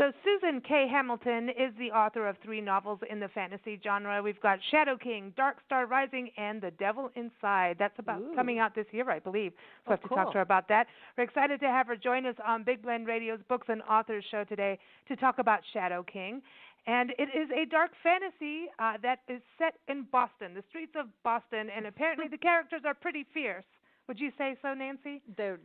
So Susan K. Hamilton is the author of 3 novels in the fantasy genre. We've got Shadow King, Dark Star Rising, and The Devil Inside. That's about coming out this year, I believe. So I have to talk to her about that. We're excited to have her join us on Big Blend Radio's Books and Authors show today to talk about Shadow King. And it is a dark fantasy that is set in Boston, the streets of Boston, and apparently the characters are pretty fierce. Would you say so, Nancy? They're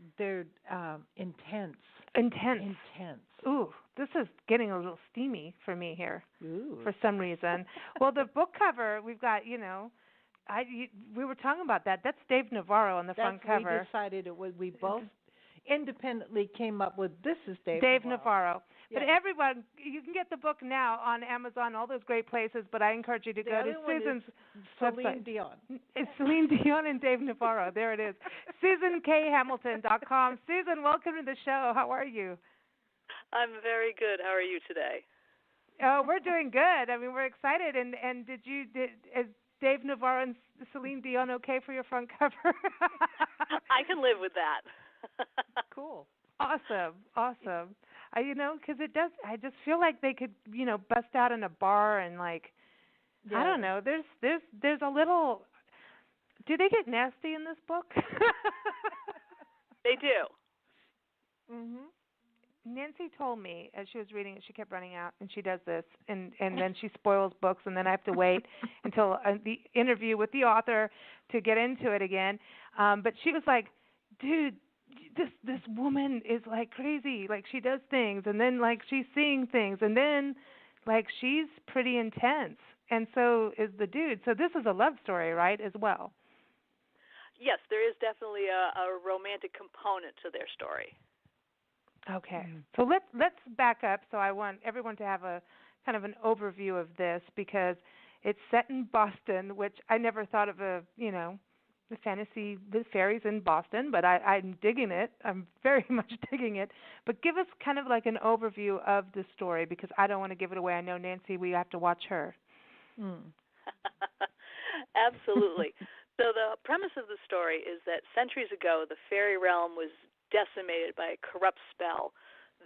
intense. Intense. Intense. Ooh, this is getting a little steamy for me here. Ooh. For some reason. Well, the book cover, we've got, we were talking about that. That's Dave Navarro on the front cover. We decided it was, we both independently came up with, this is Dave Navarro. But everyone, you can get the book now on Amazon, all those great places, but I encourage you to go to Susan's website. Celine Dion. It's Celine Dion and Dave Navarro. There it is. SusanKHamilton.com. Susan, welcome to the show. How are you? I'm very good. How are you today? Oh, we're doing good. I mean, we're excited. And is Dave Navarro and Celine Dion okay for your front cover? I can live with that. Cool. Awesome. Because it does. I just feel like they could, bust out in a bar and I don't know. There's a little. Do they get nasty in this book? They do. Mhm. Nancy told me as she was reading it, she kept running out, and she does this, and then she spoils books, and then I have to wait until the interview with the author to get into it again. But she was like, dude, this woman is crazy. She does things, and then she's seeing things, and then she's pretty intense, and so is the dude. So this is a love story, right, as well? Yes, there is definitely a romantic component to their story. Okay. So let's back up. So I want everyone to have a kind of an overview of this because it's set in Boston, which I never thought of the fantasy, the fairies in Boston, but I'm digging it. I'm very much digging it. But give us kind of an overview of the story because I don't want to give it away. I know, Nancy, we have to watch her. Absolutely. So the premise of the story is that centuries ago, the fairy realm was decimated by a corrupt spell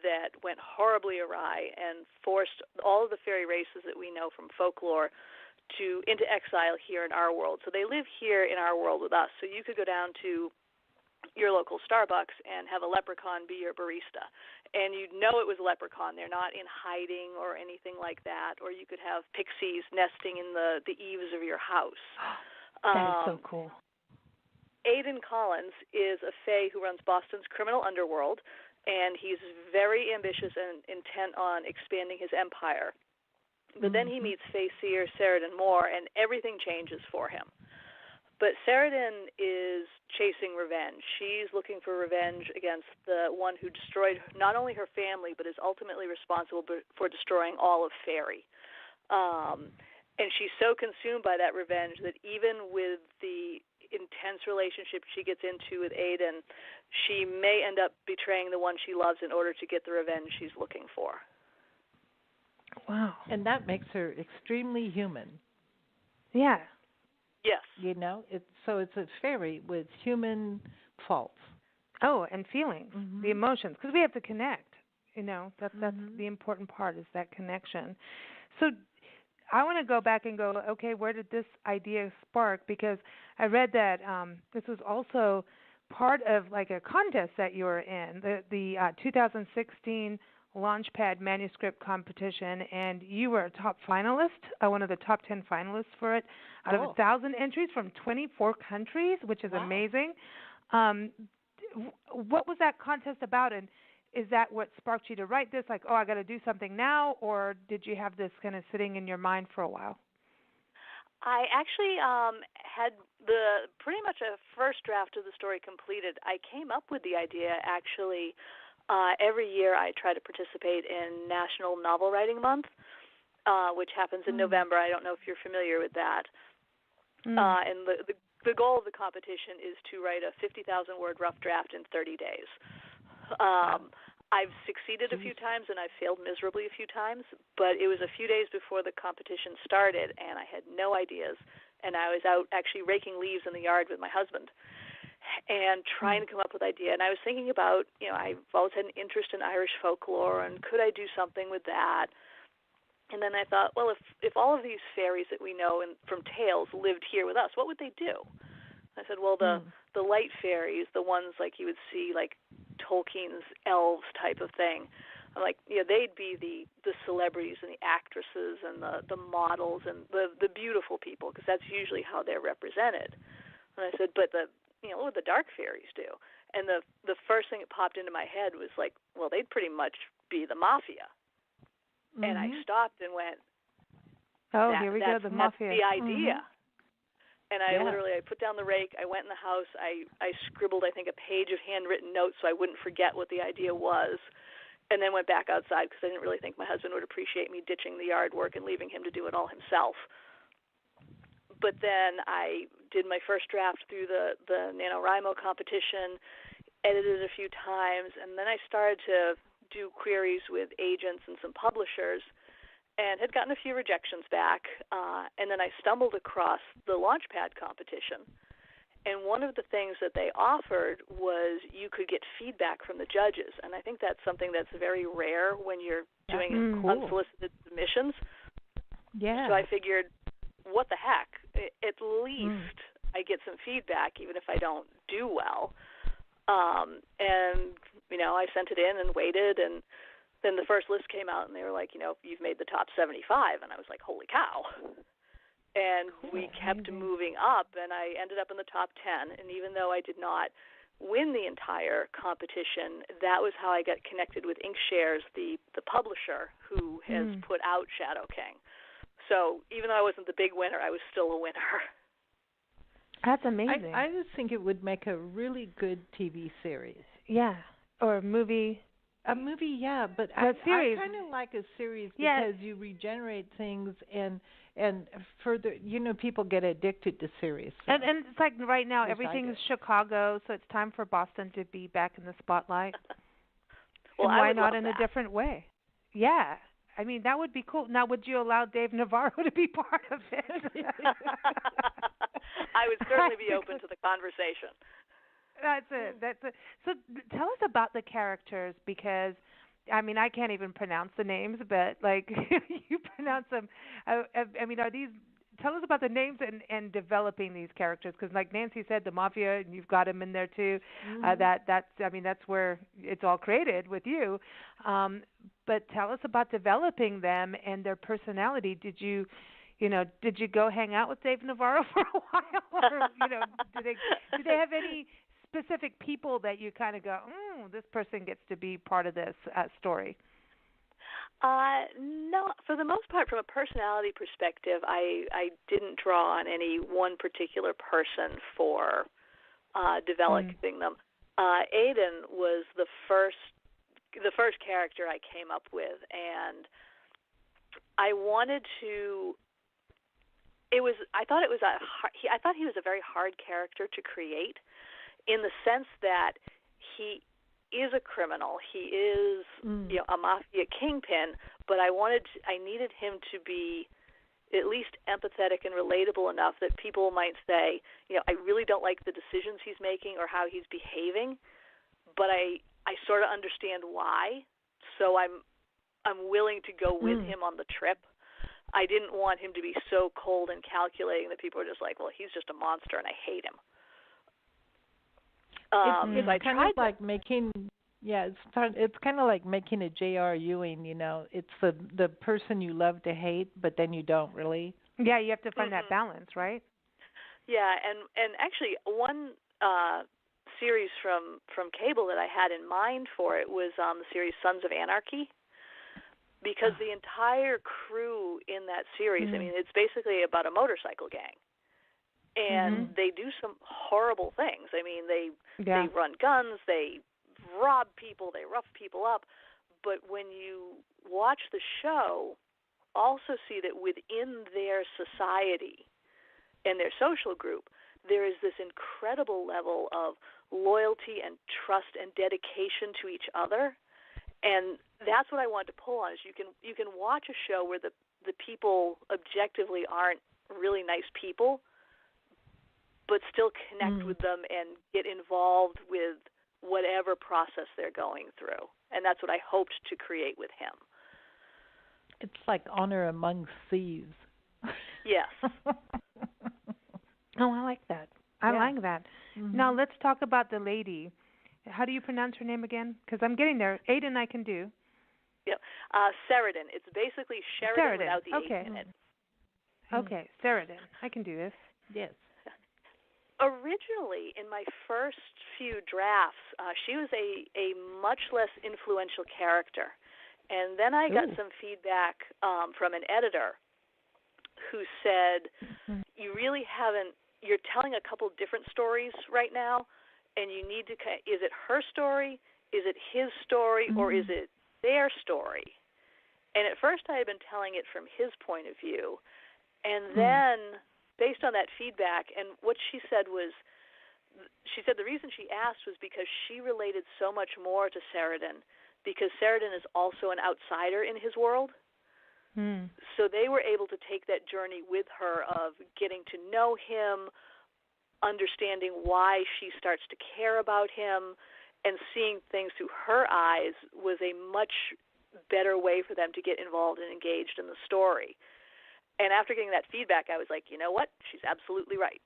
that went horribly awry and forced all of the fairy races that we know from folklore into exile here in our world. So they live here in our world with us. So you could go down to your local Starbucks and have a leprechaun be your barista. And you'd know it was a leprechaun. They're not in hiding or anything like that. Or you could have pixies nesting in the eaves of your house. That is so cool. Aidan Collins is a fae who runs Boston's criminal underworld, and he's very ambitious and intent on expanding his empire. But then he meets fae seer Saradin Moore, and everything changes for him. But Saradin is chasing revenge. She's looking for revenge against the one who destroyed not only her family, but is ultimately responsible for destroying all of fairy. And she's so consumed by that revenge that even with the intense relationship she gets into with Aidan, she may end up betraying the one she loves in order to get the revenge she's looking for. Wow. And that makes her extremely human. Yeah. Yes. It's a fairy with human faults. Oh, and feelings, the emotions, because we have to connect. That's the important part is that connection. So I want to go back and go, okay, where did this idea spark? Because I read that this was also part of a contest that you were in, the 2016 Launchpad Manuscript Competition, and you were a top finalist, one of the top 10 finalists for it, out of 1,000 entries from 24 countries, which is amazing. What was that contest about, and is that what sparked you to write this? I got to do something now, or did you have this kind of sitting in your mind for a while? I actually had pretty much a first draft of the story completed. I came up with the idea actually. Every year I try to participate in National Novel Writing Month, which happens in November. I don't know if you're familiar with that. And the goal of the competition is to write a 50,000-word rough draft in 30 days. I've succeeded a few times and I've failed miserably a few times, but it was a few days before the competition started and I had no ideas, and I was out actually raking leaves in the yard with my husband. and trying to come up with idea. And I was thinking about, I've always had an interest in Irish folklore, and could I do something with that? And then I thought, well, if all of these fairies that we know from tales lived here with us, what would they do? I said, well, the light fairies, the ones like you would see like Tolkien's elves type of thing, I'm like, they'd be the celebrities and the actresses and the models and the beautiful people, because that's usually how they're represented. And I said, but what would the dark fairies do? And the first thing that popped into my head was like, well, they'd pretty much be the mafia. Mm-hmm. And I stopped and went, here we go, the mafia. That's the idea. Mm-hmm. And I literally, I put down the rake, I went in the house, I scribbled, I think, a page of handwritten notes so I wouldn't forget what the idea was, and then went back outside because I didn't really think my husband would appreciate me ditching the yard work and leaving him to do it all himself. But then I did my first draft through the NaNoWriMo competition, edited it a few times, and then I started to do queries with agents and some publishers, and had gotten a few rejections back. And then I stumbled across the Launchpad competition. And one of the things that they offered was you could get feedback from the judges. And I think that's something that's very rare when you're doing unsolicited submissions. Yeah. So I figured, what the heck? At least I get some feedback, even if I don't do well. And, I sent it in and waited, and then the first list came out, and they were like, you've made the top 75. And I was like, holy cow. And we kept moving up, and I ended up in the top 10. And even though I did not win the entire competition, that was how I got connected with Inkshares, the publisher who has put out Shadow King. So even though I wasn't the big winner, I was still a winner. That's amazing. I just think it would make a really good TV series. Yeah, or a movie. A movie, yeah, but I kind of like a series because you regenerate things and further, people get addicted to series. So. And it's like right now everything's Chicago, so it's time for Boston to be back in the spotlight. Well, and why I would not love in that. a different way? Yeah. I mean, that would be cool. Now, would you allow Dave Navarro to be part of it? I would certainly be open to the conversation. That's it. So tell us about the characters, because, I mean, I can't even pronounce the names, but, like, you pronounce them. I mean, are these – tell us about the names and developing these characters, because, like Nancy said, the Mafia, and you've got them in there, too. That's where it's all created with you. But tell us about developing them and their personality. Did you go hang out with Dave Navarro for a while, or do they have any specific people that you kind of go, this person gets to be part of this story? No, for the most part, from a personality perspective, I didn't draw on any one particular person for developing them. Aiden was the first character I came up with, and I wanted to. I thought he was a very hard character to create, in the sense that he is a criminal. He is a mafia kingpin, but I needed him to be at least empathetic and relatable enough that people might say, I really don't like the decisions he's making or how he's behaving, but I sort of understand why, so I'm willing to go with him on the trip. I didn't want him to be so cold and calculating that people are just like, well, he's just a monster and I hate him. It's kind of like making, it's kind of like making a J.R. Ewing. It's the person you love to hate, but then you don't really. Yeah, you have to find that balance, right? Yeah, and actually one series from cable that I had in mind for it was the series Sons of Anarchy. Because the entire crew in that series, I mean, it's basically about a motorcycle gang. And they do some horrible things. I mean, they run guns, they rob people, they rough people up. But when you watch the show, also see that within their society and their social group, there is this incredible level of loyalty and trust and dedication to each other. And that's what I wanted to pull on, is you can watch a show where the people objectively aren't really nice people, but still connect with them and get involved with whatever process they're going through. And that's what I hoped to create with him. It's like Honor Among Thieves. Yes. Oh, I like that. I like that. Now let's talk about the lady. How do you pronounce her name again? Because I'm getting there. Aiden I can do. Yep. Sheridan. It's basically Sheridan without the H in it. Okay, Sheridan. I can do this. Yes. Originally, in my first few drafts, she was a much less influential character. And then I got some feedback from an editor who said, you really haven't, you're telling a couple different stories right now, and you need to, is it her story, is it his story, or is it their story? And at first I had been telling it from his point of view. And then, based on that feedback, and what she said was, she said the reason she asked was because she related so much more to Sheridan, because Sheridan is also an outsider in his world. So they were able to take that journey with her of getting to know him, understanding why she starts to care about him, and seeing things through her eyes was a much better way for them to get involved and engaged in the story. And after getting that feedback, I was like, you know what? She's absolutely right.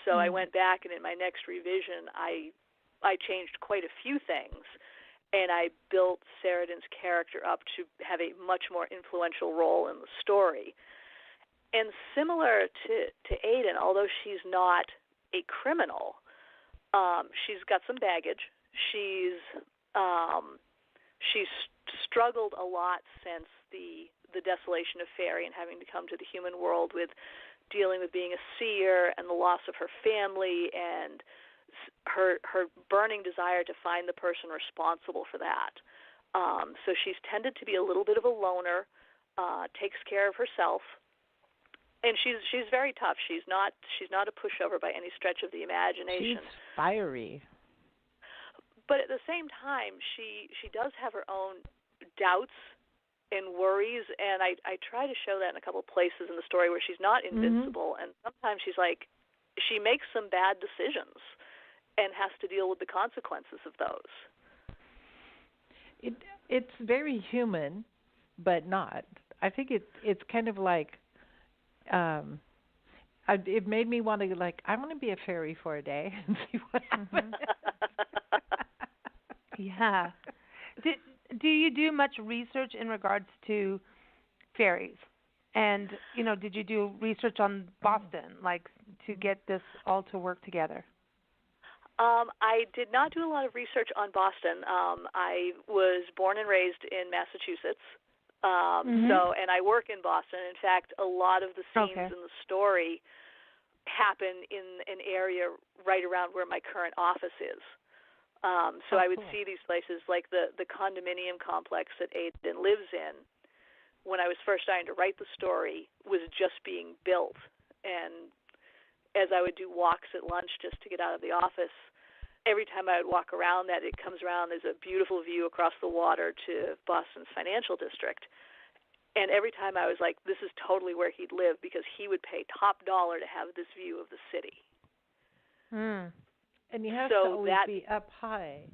So I went back, and in my next revision, I changed quite a few things, and I built Sheridan's character up to have a much more influential role in the story. And similar to Aiden, although she's not a criminal, she's got some baggage. She's struggled a lot since the desolation of Fairy and having to come to the human world with dealing with being a seer and the loss of her family and her burning desire to find the person responsible for that. So she's tended to be a little bit of a loner, takes care of herself, and she's very tough. She's not a pushover by any stretch of the imagination. She's fiery. But at the same time, she does have her own doubts and worries, and I try to show that in a couple places in the story where she's not invincible, and sometimes she makes some bad decisions and has to deal with the consequences of those. It's very human, but not. I think it's kind of like it made me want to I want to be a fairy for a day and see what happens. Yeah. Do you do much research in regards to fairies? And, did you do research on Boston, to get this all to work together? I did not do a lot of research on Boston. I was born and raised in Massachusetts, and I work in Boston. In fact, a lot of the scenes in the story happen in an area right around where my current office is. So I would see these places like the condominium complex that Aiden lives in. When I was first starting to write the story, was just being built, and as I would do walks at lunch just to get out of the office, every time I would walk around that, it comes around, there's a beautiful view across the water to Boston's financial district. And every time I was like, this is totally where he'd live, because he would pay top dollar to have this view of the city. And you have to always be up high.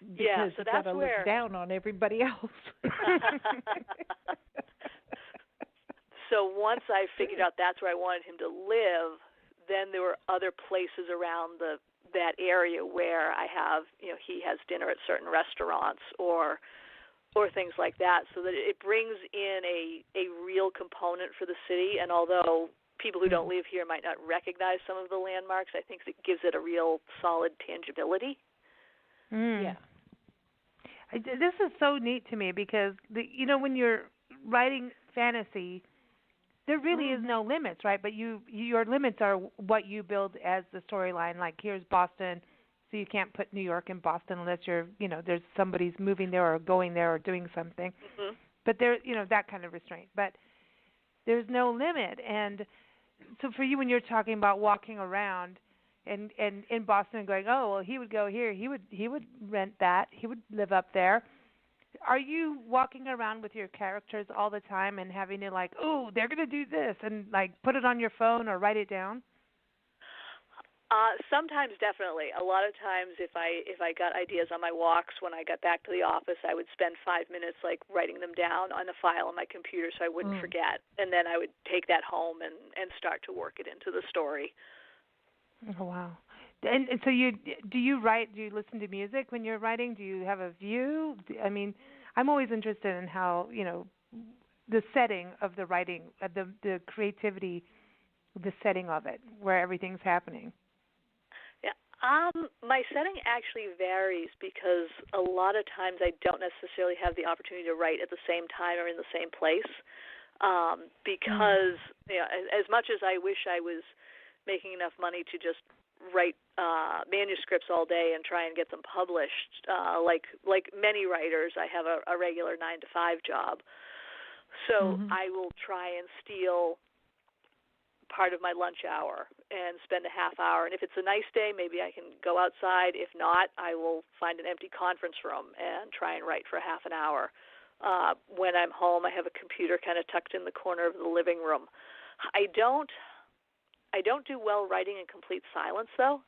Because so you've got to look down on everybody else. So once I figured out that's where I wanted him to live, then there were other places around that area where I have, he has dinner at certain restaurants or things like that, so that it brings in a real component for the city. And although people who don't live here might not recognize some of the landmarks, I think it gives it a real solid tangibility. Yeah. This is so neat to me because, when you're writing fantasy, there really is no limits, right? But your limits are what you build as the storyline. Like, here's Boston, so you can't put New York in Boston unless you're, there's somebody's moving there or going there or doing something. But there, that kind of restraint. But there's no limit. And so for you, when you're talking about walking around and in Boston and going, oh, well, he would go here, he would rent that, he would live up there. Are you walking around with your characters all the time and having to oh, they're going to do this and put it on your phone or write it down? Sometimes, definitely. A lot of times, if I got ideas on my walks when I got back to the office, I would spend 5 minutes like writing them down on a file on my computer so I wouldn't forget, and then I would take that home and start to work it into the story. Oh wow! And so do you write? Do you listen to music when you're writing? Do you have a view? I mean, I'm always interested in how the setting of the writing, the creativity, the setting of it, where everything's happening. My setting actually varies because a lot of times I don't necessarily have the opportunity to write at the same time or in the same place. Because as much as I wish I was making enough money to just write manuscripts all day and try and get them published, like many writers, I have a regular 9-to-5 job. So I will try and steal part of my lunch hour and spend a half hour. And if it's a nice day, maybe I can go outside. If not, I will find an empty conference room and try and write for half an hour. When I'm home, I have a computer kind of tucked in the corner of the living room. I don't do well writing in complete silence, though.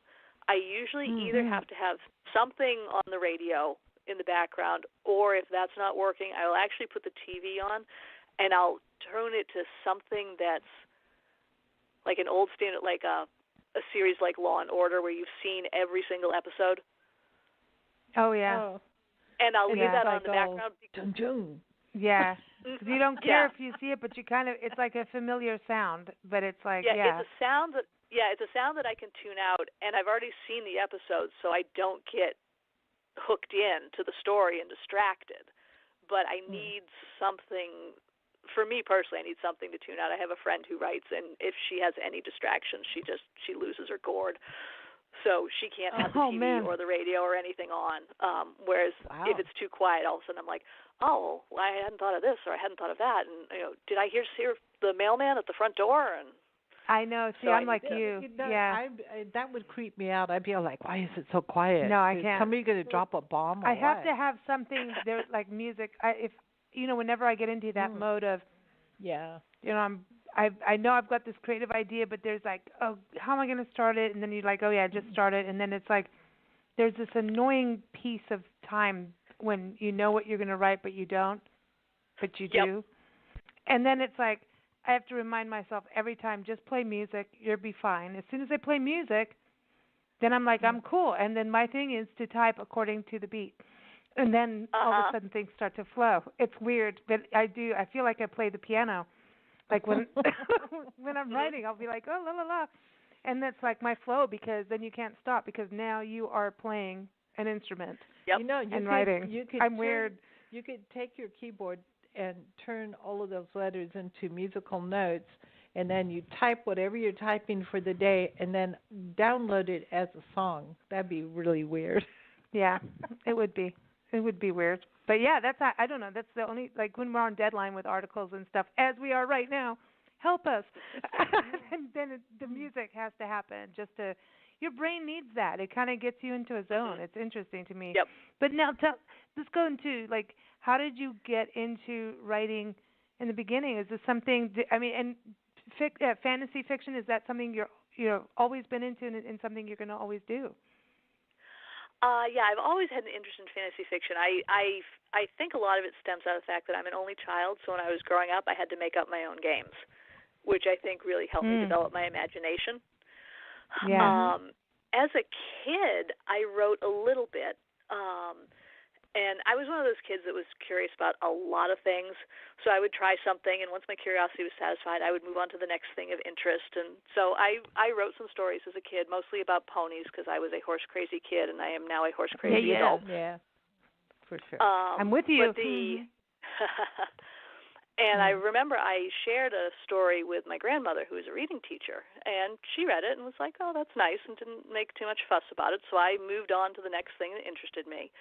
I usually either have to have something on the radio in the background, or if that's not working, I will actually put the TV on, and I'll tune it to something that's like an old standard, like a series like Law and Order, where you've seen every single episode. Oh yeah. And I'll leave that on the background. Yeah, because you don't care if you see it, but you it's like a familiar sound, but it's like it's a sound that I can tune out, and I've already seen the episode, so I don't get hooked in to the story and distracted. But I need something. For me personally, I need something to tune out. I have a friend who writes, and if she has any distractions, she loses her gourd. So she can't have the TV or the radio or anything on. Whereas if it's too quiet, all of a sudden I'm like, oh, well, I hadn't thought of this or I hadn't thought of that, and did I hear the mailman at the front door? And I know. See, I'm like you. That would creep me out. I'd be like, why is it so quiet? No, I can't. Is somebody going to drop a bomb? Or I have to have something there, like music. Whenever I get into that mode of, I know I've got this creative idea, but there's like, oh, how am I going to start it? And then you're like, oh yeah, just start it. And then it's like, there's this annoying piece of time when you know what you're going to write, but you don't, but you do. And then it's like, I have to remind myself every time, just play music, you'll be fine. As soon as I play music, then I'm like, I'm cool. And then my thing is to type according to the beat. And then all of a sudden things start to flow. It's weird, but I feel like I play the piano. Like when when I'm writing, I'll be like, oh, la, la, la. And that's like my flow, because then you can't stop, because now you are playing an instrument and writing. Weird. You could take your keyboard and turn all of those letters into musical notes, and then you type whatever you're typing for the day and then download it as a song. That'd be really weird. Yeah, it would be. It would be weird. But yeah, I don't know. That's the only, like when we're on deadline with articles and stuff, as we are right now, help us. And then the music has to happen your brain needs that. It kind of gets you into a zone. It's interesting to me. Yep. But now let's go into, like, how did you get into writing in the beginning? Is this something, fantasy fiction, is that something you're always been into and something you're going to always do? I've always had an interest in fantasy fiction. I think a lot of it stems out of the fact that I'm an only child, so when I was growing up, I had to make up my own games, which I think really helped me develop my imagination. Yeah. As a kid, I wrote a little bit, and I was one of those kids that was curious about a lot of things, so I would try something, and once my curiosity was satisfied, I would move on to the next thing of interest. And so I wrote some stories as a kid, mostly about ponies, because I was a horse-crazy kid, and I am now a horse-crazy adult. Yeah, for sure. I'm with you. And I remember I shared a story with my grandmother, who was a reading teacher, and she read it and was like, oh, that's nice, and didn't make too much fuss about it, so I moved on to the next thing that interested me.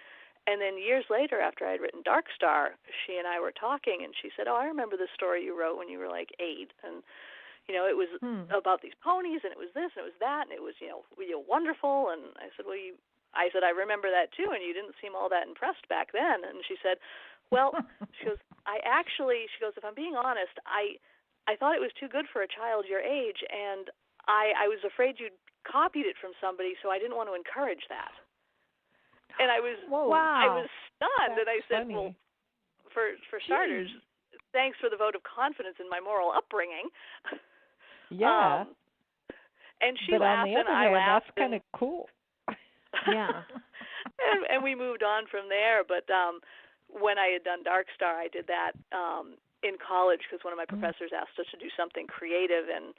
And then years later, after I had written Dark Star, she and I were talking, and she said, oh, I remember the story you wrote when you were like 8, and it was about these ponies, and it was this, and it was that, and it was, wonderful. And I said, well, I remember that too, and you didn't seem all that impressed back then. And she said, well, she goes, if I'm being honest, I thought it was too good for a child your age, and I was afraid you'd copied it from somebody, so I didn't want to encourage that. And I was stunned, and I said, funny. well, for starters, thanks for the vote of confidence in my moral upbringing. Yeah. And she but laughed, on the other and I hand, laughed. That's kind of cool. Yeah. and we moved on from there. But when I had done Dark Star, I did that in college because one of my professors asked us to do something creative, and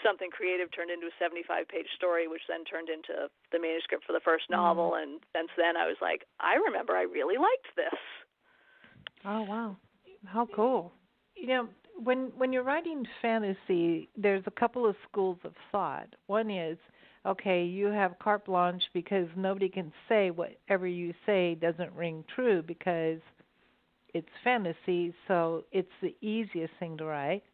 something creative turned into a 75-page story, which then turned into the manuscript for the first novel. And since then, I was like, I remember I really liked this. Oh, wow. How cool. You know, when you're writing fantasy, there's a couple of schools of thought. One is, okay, you have carte blanche because nobody can say whatever you say doesn't ring true because it's fantasy, so it's the easiest thing to write.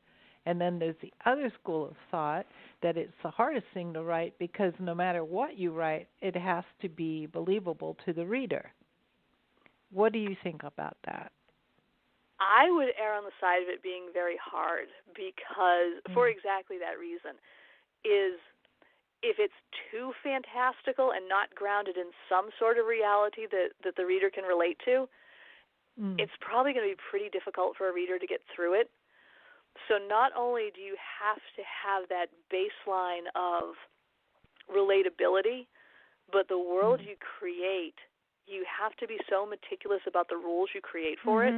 And then there's the other school of thought that it's the hardest thing to write because no matter what you write, it has to be believable to the reader. What do you think about that? I would err on the side of it being very hard because, for exactly that reason, is if it's too fantastical and not grounded in some sort of reality that the reader can relate to, it's probably going to be pretty difficult for a reader to get through it. So not only do you have to have that baseline of relatability, but the world you create, you have to be so meticulous about the rules you create for it.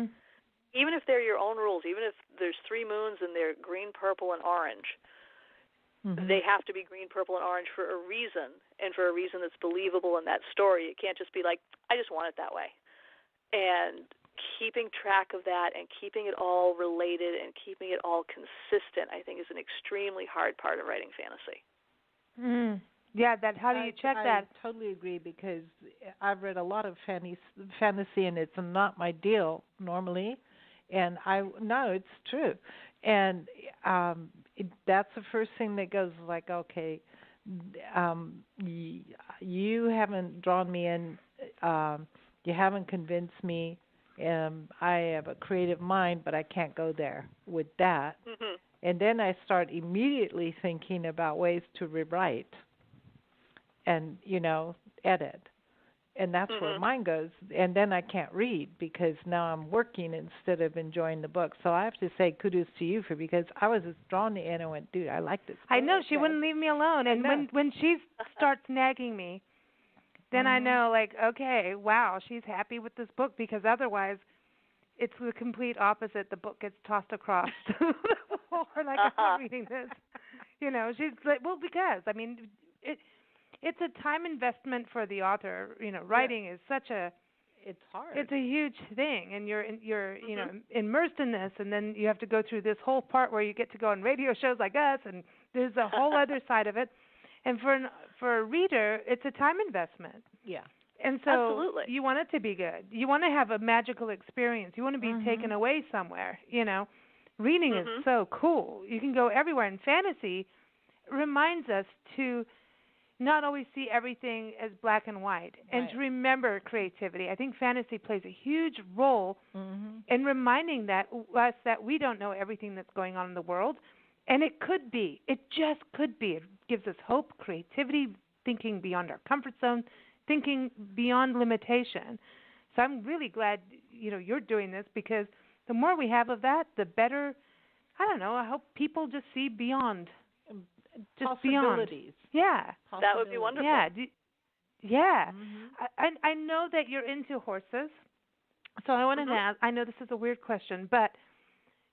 Even if they're your own rules, even if there's 3 moons and they're green, purple, and orange, they have to be green, purple, and orange for a reason, and for a reason that's believable in that story. It can't just be like, I just want it that way. And keeping track of that and keeping it all related and keeping it all consistent, I think, is an extremely hard part of writing fantasy. Yeah, how do you check that? I totally agree because I've read a lot of fantasy and it's not my deal normally. And it's true. And that's the first thing that goes like, okay, you haven't drawn me in, you haven't convinced me. I have a creative mind, but I can't go there with that. And then I start immediately thinking about ways to rewrite and, edit. And that's where mine goes. And then I can't read because now I'm working instead of enjoying the book. So I have to say kudos to you because I was just drawn to it and I went, dude, I like this book. I know. She wouldn't leave me alone. And when she starts nagging me, then I know, like, okay, wow, she's happy with this book because otherwise it's the complete opposite. The book gets tossed across the floor like, I'm not reading this. She's like, well, because, I mean, it's a time investment for the author. Writing is such it's hard. It's a huge thing, and you're immersed in this, and then you have to go through this whole part where you get to go on radio shows like us, and there's a whole other side of it. And for a reader, it's a time investment. Yeah. And so Absolutely. you want it to be good. You want to have a magical experience. You want to be taken away somewhere, Reading is so cool. You can go everywhere. And fantasy reminds us to not always see everything as black and white and to remember creativity. I think fantasy plays a huge role in reminding us that we don't know everything that's going on in the world. And it could be. It just could be. It gives us hope, creativity, thinking beyond our comfort zone, thinking beyond limitation. So I'm really glad, you're doing this because the more we have of that, the better. I don't know. I hope people just see beyond. Just possibilities. Beyond. Yeah. That would be wonderful. Yeah. Yeah. I know that you're into horses. So I want to ask, I know this is a weird question, but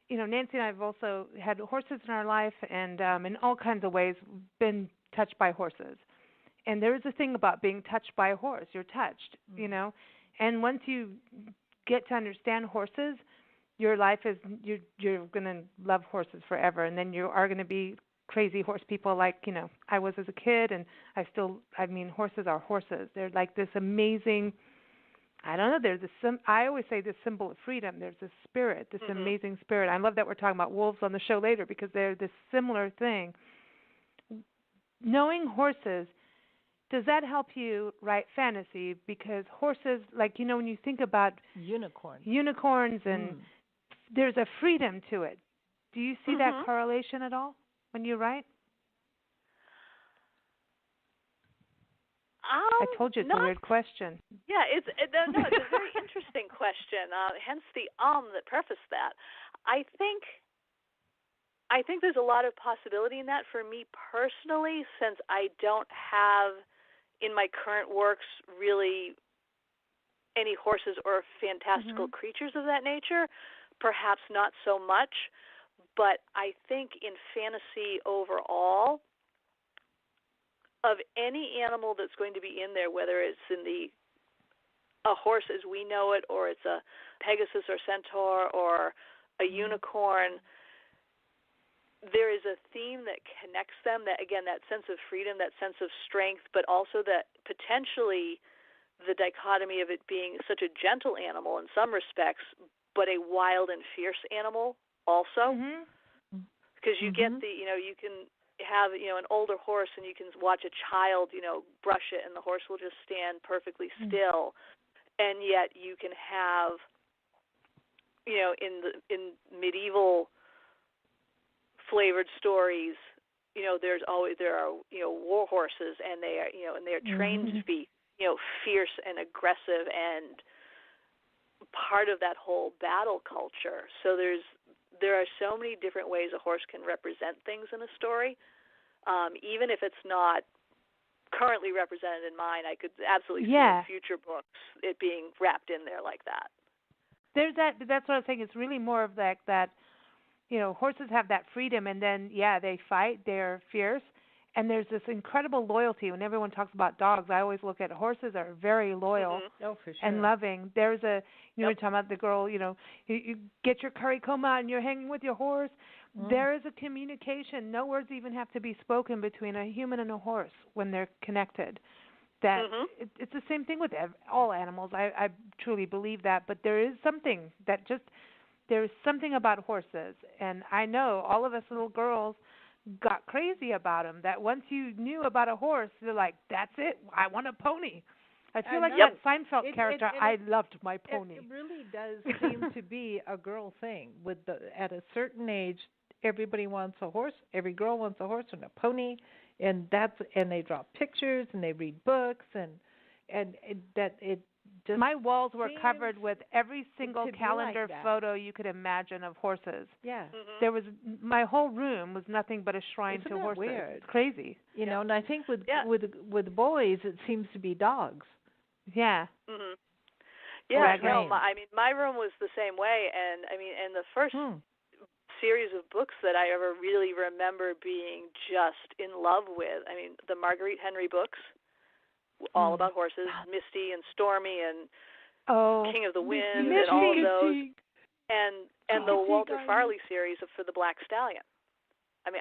Nancy and I have also had horses in our life and in all kinds of ways been touched by horses. And there is a thing about being touched by a horse. You're touched, And once you get to understand horses, your life is, you're going to love horses forever. And then you are going to be crazy horse people like, I was as a kid. And horses are horses. They're like this amazing, I don't know, I always say this symbol of freedom. There's this spirit, this amazing spirit. I love that we're talking about wolves on the show later because they're this similar thing. Knowing horses, does that help you write fantasy? Because horses, like, when you think about unicorns and there's a freedom to it. Do you see that correlation at all when you write? I told you it's a weird question. Yeah, it's a very interesting question. Hence the that prefaced that. I think there's a lot of possibility in that for me personally, since I don't have in my current works really any horses or fantastical creatures of that nature. Perhaps not so much, but I think in fantasy overall, of any animal that's going to be in there, whether it's in a horse as we know it, or it's a Pegasus or Centaur or a unicorn, there is a theme that connects them, that, again, that sense of freedom, that sense of strength, but also that potentially the dichotomy of it being such a gentle animal in some respects, but a wild and fierce animal also. Because you get you can have an older horse and you can watch a child brush it and the horse will just stand perfectly still, and yet you can have in medieval flavored stories there are war horses, and they are trained to be fierce and aggressive and part of that whole battle culture. So there are so many different ways a horse can represent things in a story. Even if it's not currently represented in mine, I could absolutely see in future books it being wrapped in there like that. There's that's what I was saying. It's really more of that horses have that freedom, and then they fight, they're fierce, and there's this incredible loyalty. When everyone talks about dogs, I always look at horses are very loyal Oh, for sure. and loving. There's you're talking about the girl, you get your curry comb out and you're hanging with your horse. There is a communication. No words even have to be spoken between a human and a horse when they're connected. That it's the same thing with all animals. I truly believe that, but there is something that there's something about horses, and I know all of us little girls got crazy about them. That once you knew about a horse, you're like, that's it. I want a pony. I feel like that Seinfeld character. I loved my pony. It really does seem to be a girl thing. At a certain age, everybody wants a horse. Every girl wants a horse and a pony, and they draw pictures and they read books and it just my walls were covered with every single calendar photo you could imagine of horses. Yeah. There was my whole room was nothing but a shrine Isn't to that horses. Weird? It's crazy. And I think with boys it seems to be dogs. Yeah. Yeah, no, my room was the same way, and and the first series of books that I ever really remember being just in love with, the Marguerite Henry books, all about horses, Misty and Stormy and King of the Wind and all of those, and the Walter Farley series for the Black Stallion.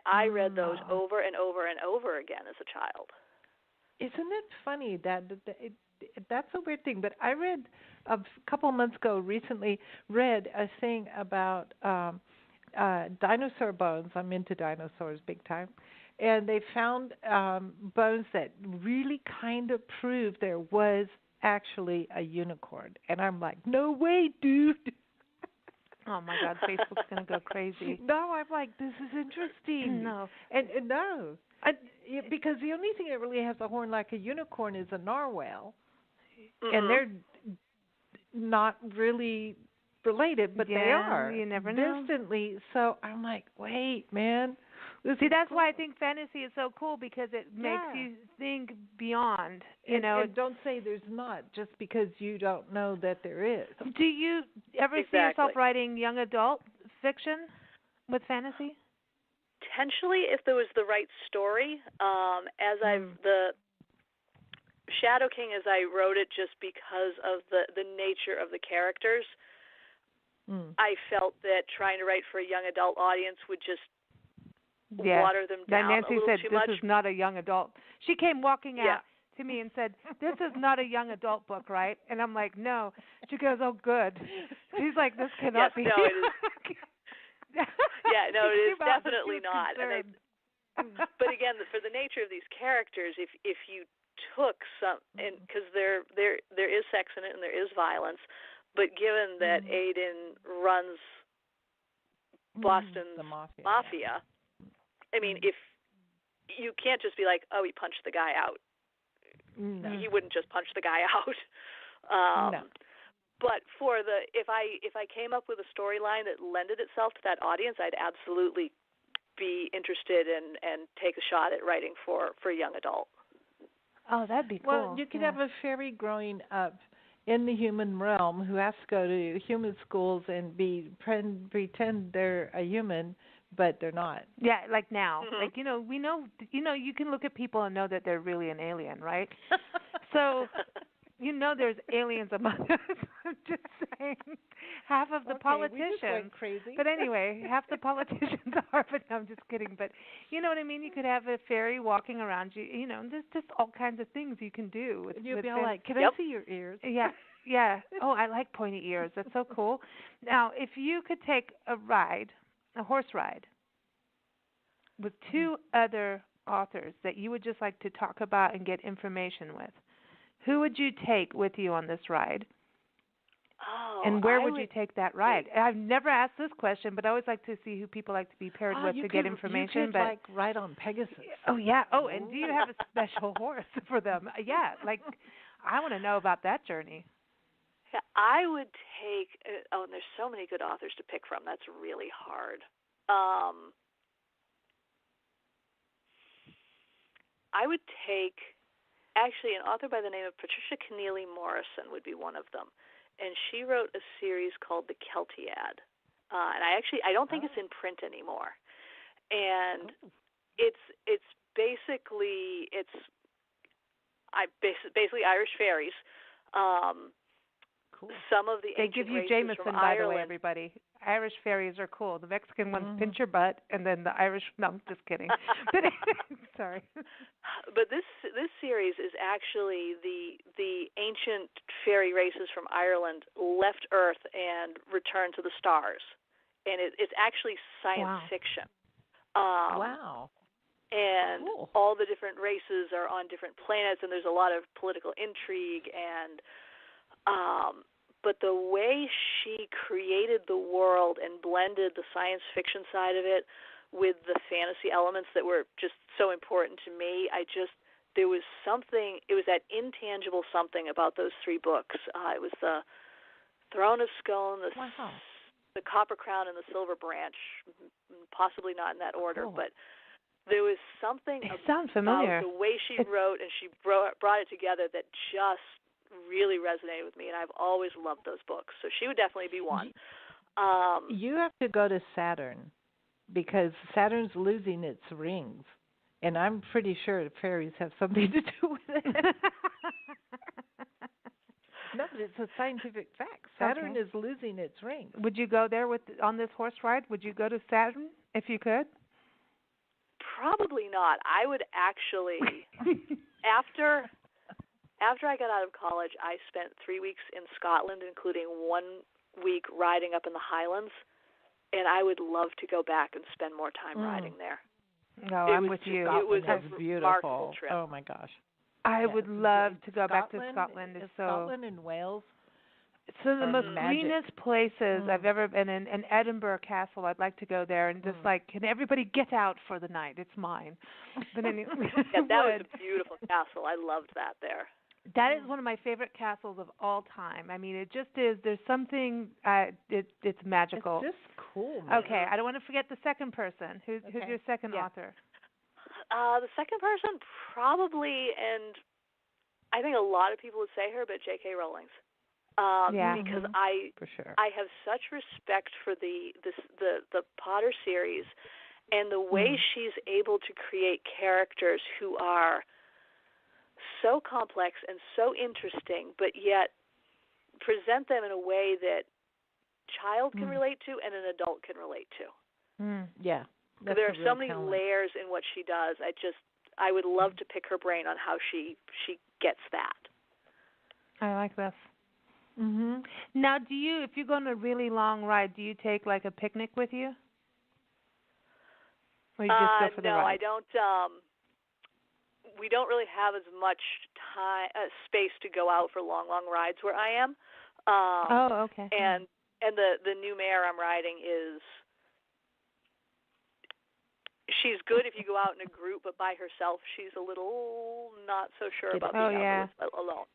I read those over and over and over again as a child. Isn't it funny that that's a weird thing? But I read a couple of months ago, recently read a thing about dinosaur bones. I'm into dinosaurs big time. And they found bones that really kind of proved there was actually a unicorn. And I'm like, no way, dude. Oh, my God, Facebook's going to go crazy. No, I'm like, this is interesting. No. And no. Because the only thing that really has a horn like a unicorn is a narwhal. And they're not really related, but they are. You never know. Distantly. So I'm like, wait, man. See, that's why I think fantasy is so cool, because it makes you think beyond, And don't say there's not just because you don't know that there is. Do you ever see yourself writing young adult fiction with fantasy? Potentially, if there was the right story. The Shadow King, as I wrote it, just because of the nature of the characters, I felt that trying to write for a young adult audience would just water them down Nancy a little said, too this much. is not a young adult. She came walking out to me and said, this is not a young adult book, right? And I'm like, no. She goes, oh, good. She's like, this cannot be. No, it is. No, it is definitely not. But again, for the nature of these characters, if you took some, and because there is sex in it and there is violence, but given that Aiden runs Boston's the mafia. if you can't just be like, oh, he punched the guy out. No. He wouldn't just punch the guy out. No. But for if I came up with a storyline that lended itself to that audience, I'd absolutely be interested and take a shot at writing for a young adult. Oh, that'd be cool. Well, you could have a fairy growing up in the human realm who has to go to human schools and pretend they're a human, but they're not. Yeah, like now. Mm-hmm. Like, we know, you can look at people and know that they're really an alien, right? So, there's aliens among us. I'm just saying. Half of the politicians. We just went crazy. But anyway, half the politicians are, but no, I'm just kidding. But you know what I mean? You could have a fairy walking around you. There's just all kinds of things you can do. You'd be all like, can Yep. I see your ears? Yeah, yeah. Oh, I like pointy ears. That's so cool. Now, if you could take a horse ride, with two other authors that you would just like to talk about and get information with, who would you take with you on this ride? Oh, And where would you take that ride? I've never asked this question, but I always like to see who people like to be paired with to get information. You could, like, ride on Pegasus. Oh, yeah. Oh, and do you have a special horse for them? Yeah, like, I want to know about that journey. Yeah, I would take. And there's so many good authors to pick from. That's really hard. I would take, actually, an author by the name of Patricia Keneally Morrison would be one of them. And she wrote a series called The Keltiad. And I don't think it's in print anymore. And it's basically Irish fairies. Cool. Some of the They ancient give you races Jameson, from by Ireland. the way, everybody. Irish fairies are cool. The Mexican ones pinch your butt, and then the Irish, no, I'm just kidding. But sorry. But this series is actually the ancient fairy races from Ireland left Earth and returned to the stars, and it's actually science fiction. Wow. And cool. all the different races are on different planets, and there's a lot of political intrigue and. But the way she created the world and blended the science fiction side of it with the fantasy elements that were just so important to me, there was something, it was that intangible something about those three books. It was the Throne of Scone, the Copper Crown, and the Silver Branch, possibly not in that order, but there was something sounds familiar. about the way she wrote and she brought it together that just really resonated with me, and I've always loved those books. So she would definitely be one. You have to go to Saturn because Saturn's losing its rings, and I'm pretty sure the fairies have something to do with it. No, but it's a scientific fact. Saturn is losing its rings. Would you go there on this horse ride? Would you go to Saturn if you could? Probably not. I would actually After I got out of college, I spent 3 weeks in Scotland, including 1 week riding up in the Highlands, and I would love to go back and spend more time riding there. No, I'm with you. It was a beautiful remarkable trip. Oh my gosh! I would love to go back to Scotland. Scotland and Wales. It's one of the most greenest places I've ever been in. And Edinburgh Castle, I'd like to go there and just can everybody get out for the night? It's mine. But anyway, yeah, that was a beautiful castle. I loved that there. That is one of my favorite castles of all time. I mean, it just is. There's something. It's magical. It's just cool. Man. Okay, I don't want to forget the second person. Who's your second author? The second person probably, and I think a lot of people would say her, but J.K. Rowling's. Because for sure. I have such respect for the Potter series, and the way she's able to create characters who are so complex and so interesting, but yet present them in a way that child can relate to and an adult can relate to. Yeah. There are so many layers in what she does. I would love to pick her brain on how she gets that. I like this. Now, if you go on a really long ride, do you take like a picnic with you? Or you just go for the ride? No, I don't. We don't really have as much space to go out for long rides where I am. Okay. And the new mare I'm riding she's good if you go out in a group, but by herself, she's a little not so sure about being out alone.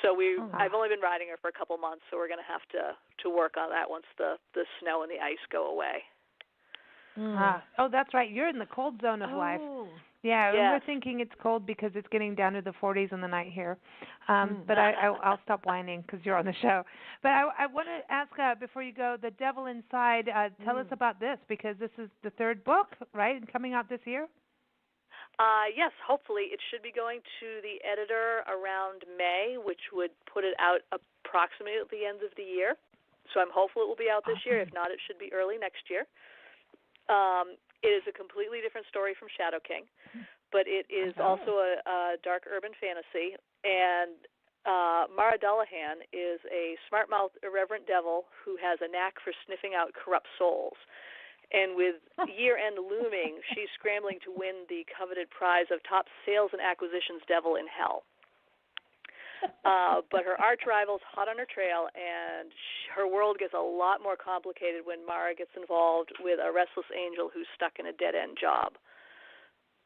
So I've only been riding her for a couple months, so we're going to have to work on that once the snow and the ice go away. Oh, that's right. You're in the cold zone of life. Yeah, yes. We're thinking it's cold because it's getting down to the 40s in the night here. But I'll stop whining because you're on the show. But I want to ask, before you go, The Devil Inside, tell us about this, because this is the third book, right, and coming out this year? Yes, hopefully. It should be going to the editor around May, which would put it out approximately at the end of the year. So I'm hopeful it will be out this year. If not, it should be early next year. It is a completely different story from Shadow King, but it is also a dark urban fantasy. And Mara Dullahan is a smart-mouthed, irreverent devil who has a knack for sniffing out corrupt souls. And with year-end looming, she's scrambling to win the coveted prize of top sales and acquisitions devil in hell. But her arch rival's hot on her trail, and her world gets a lot more complicated when Mara gets involved with a restless angel who's stuck in a dead-end job.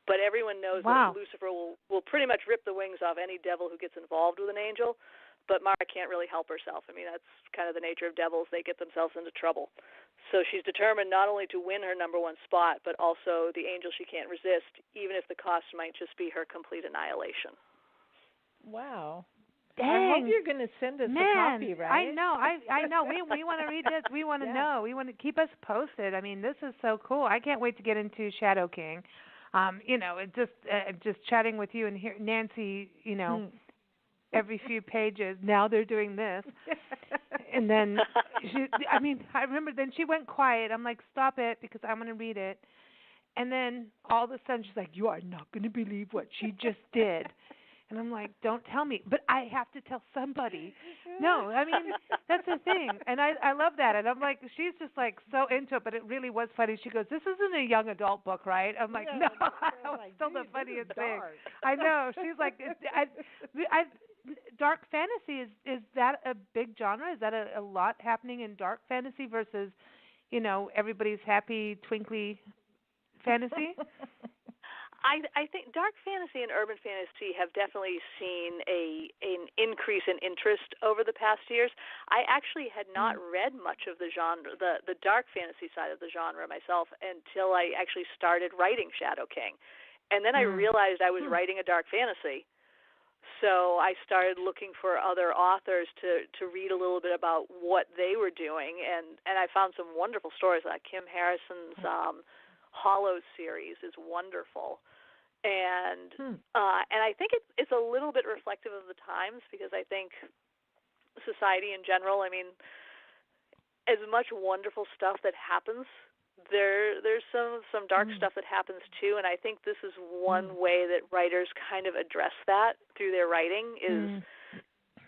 But everyone knows that Lucifer will pretty much rip the wings off any devil who gets involved with an angel, but Mara can't really help herself. I mean, that's kind of the nature of devils. They get themselves into trouble. So she's determined not only to win her number one spot, but also the angel she can't resist, even if the cost might just be her complete annihilation. Wow. Dang. I hope you're going to send us a copy, right? I know. I know. We want to read this. We want to know. We want to keep us posted. I mean, this is so cool. I can't wait to get into Shadow King. It just chatting with you and hear Nancy, every few pages. Now they're doing this. And then I remember then she went quiet. I'm like, "Stop it, because I'm going to read it." And then all of a sudden she's like, "You are not going to believe what she just did." And I'm like, "Don't tell me." But I have to tell somebody. No, I mean, that's the thing. And I love that. And I'm like, she's just like so into it, but it really was funny. She goes, "This isn't a young adult book, right?" I'm like, "No, it's still the funniest thing." I know. She's like, dark fantasy, is that a big genre? Is that a lot happening in dark fantasy versus, everybody's happy, twinkly fantasy? I think dark fantasy and urban fantasy have definitely seen an increase in interest over the past years. I actually had not read much of the genre, the dark fantasy side of the genre myself, until I actually started writing Shadow King. And then I realized I was writing a dark fantasy. So I started looking for other authors to read a little bit about what they were doing, and I found some wonderful stories. Like Kim Harrison's Hollow series is wonderful. And I think it's a little bit reflective of the times, because I think society in general, I mean, as much wonderful stuff that happens, there's some dark stuff that happens too, and I think this is one way that writers kind of address that through their writing is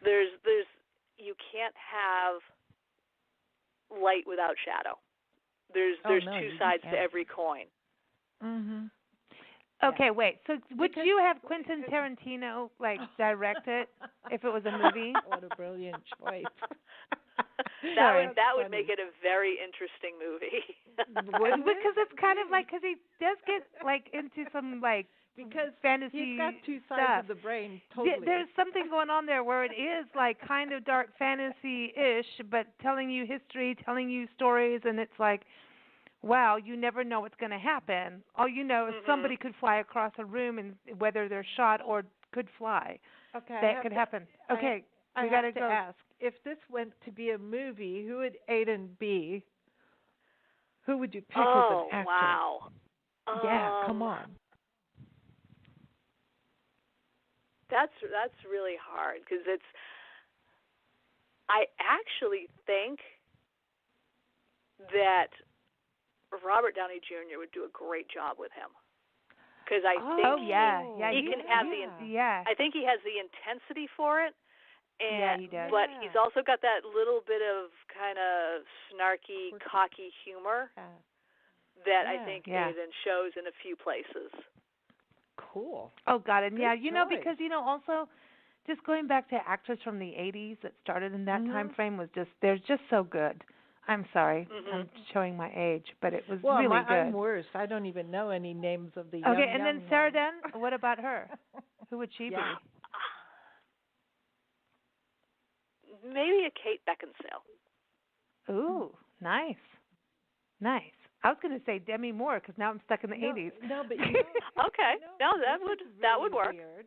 there's you can't have light without shadow. There's two sides to every coin. Okay, wait. So would you have Quentin Tarantino direct it if it was a movie? What a brilliant choice. That would make it a very interesting movie. Because it's kind of because he does get into some because fantasy he's got two sides stuff. of the brain. Totally. There's something going on there where it is kind of dark fantasy-ish, but telling you history, telling you stories, and it's like, wow, you never know what's going to happen. All you know is somebody could fly across a room, and whether they're shot or could fly. Okay, that could happen. Okay, we got to go. Ask, if this went to be a movie, who would Aiden be? Who would you pick as an actor? Wow. Yeah, come on. That's really hard, because I actually think that Robert Downey Jr. would do a great job with him, because I think he can have I think he has the intensity for it, and he does. But he's also got that little bit of kind of snarky, cocky humor that I think Aiden shows in a few places. Cool. Oh, got it. Yeah, because also just going back to actors from the 80s that started in that time frame they're just so good. I'm sorry. Mhm. I'm showing my age, but it was Well, really good. I'm worse. I don't even know any names of the young. Okay, and then young Sarah ones. Dunn, what about her? Who would she Yeah. Maybe a Kate Beckinsale. be? Ooh, nice. Nice. I was going to say Demi Moore because now I'm stuck in the 80s. No, but Okay. no, No, that would work. Weird.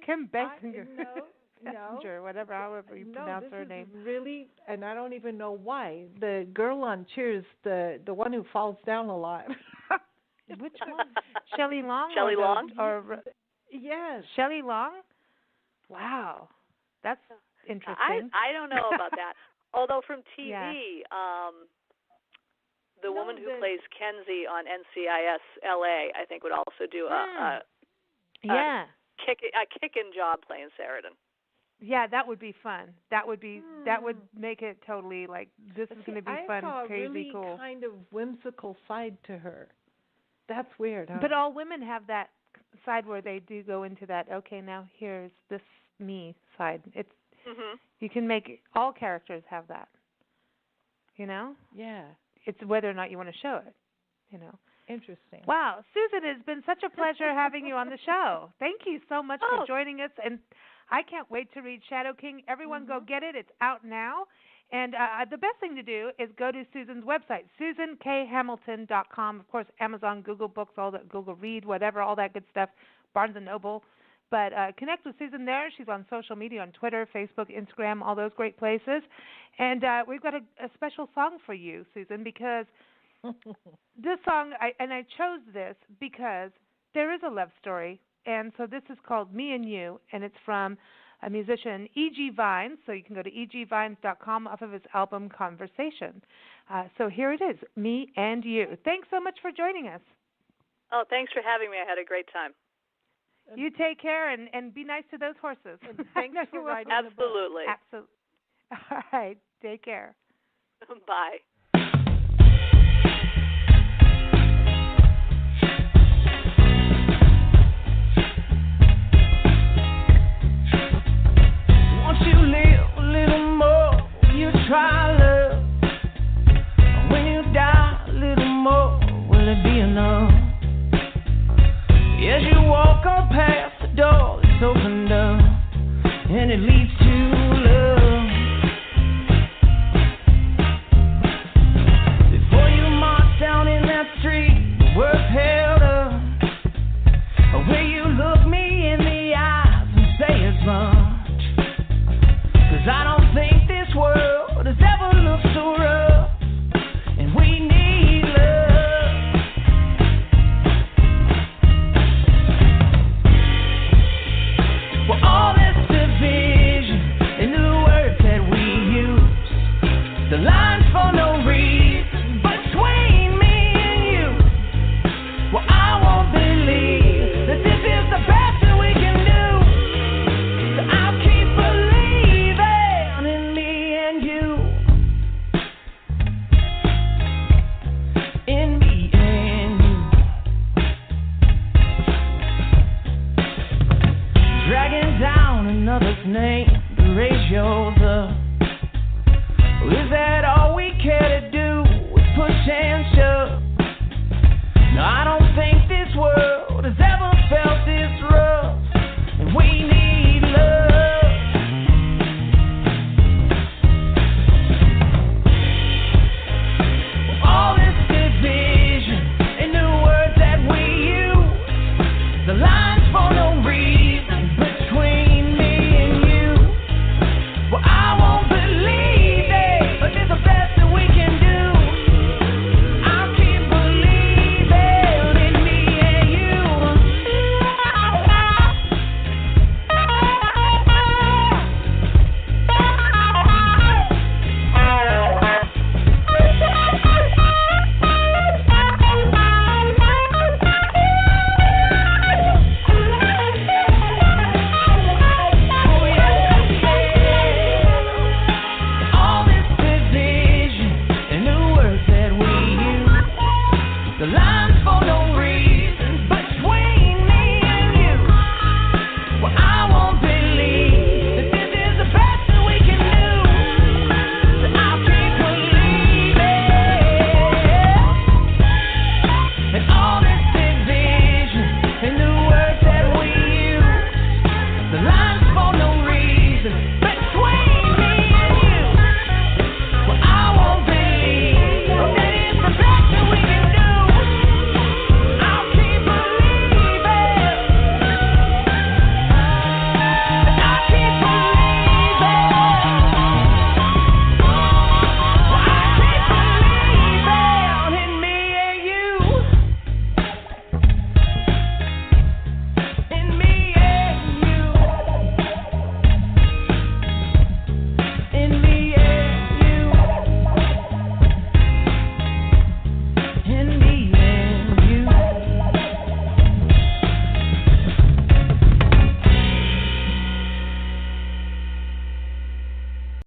Kim Basinger. No, Basinger, whatever, however you pronounce her name. This is really, and I don't even know why. The girl on Cheers, the one who falls down a lot. Which one? Shelley Long? Shelley Long? Yes. Shelley Long? Wow. That's interesting. I don't know about that. Although from TV, Yeah. The woman who plays Kenzie on NCIS LA, I think, would also do a kickin' job playing Sheridan. Yeah, that would be fun. That would make it totally like this is going to be fun, saw crazy, a really cool. kind of whimsical side to her. That's weird, huh? But all women have that side where they do go into that. Okay, now here's this me side. It's you can make all characters have that. You know? Yeah. It's whether or not you want to show it. You know. Interesting. Wow, Susan, it's been such a pleasure having you on the show. Thank you so much for joining us, and I can't wait to read Shadow King. Everyone go get it. It's out now. And the best thing to do is go to Susan's website, susankhamilton.com. Of course, Amazon, Google Books, all that, Google Read, whatever, all that good stuff, Barnes & Noble. But connect with Susan there. She's on social media, on Twitter, Facebook, Instagram, all those great places. And we've got a special song for you, Susan, because this song, I chose this because there is a love story. And so this is called Me and You, and it's from a musician, E.G. Vines. So you can go to egvines.com off of his album Conversation. So here it is, Me and You. Thanks so much for joining us. Oh, thanks for having me. I had a great time. You take care and be nice to those horses. And thanks for writing Absolutely. Absolutely. All right. Take care. Bye.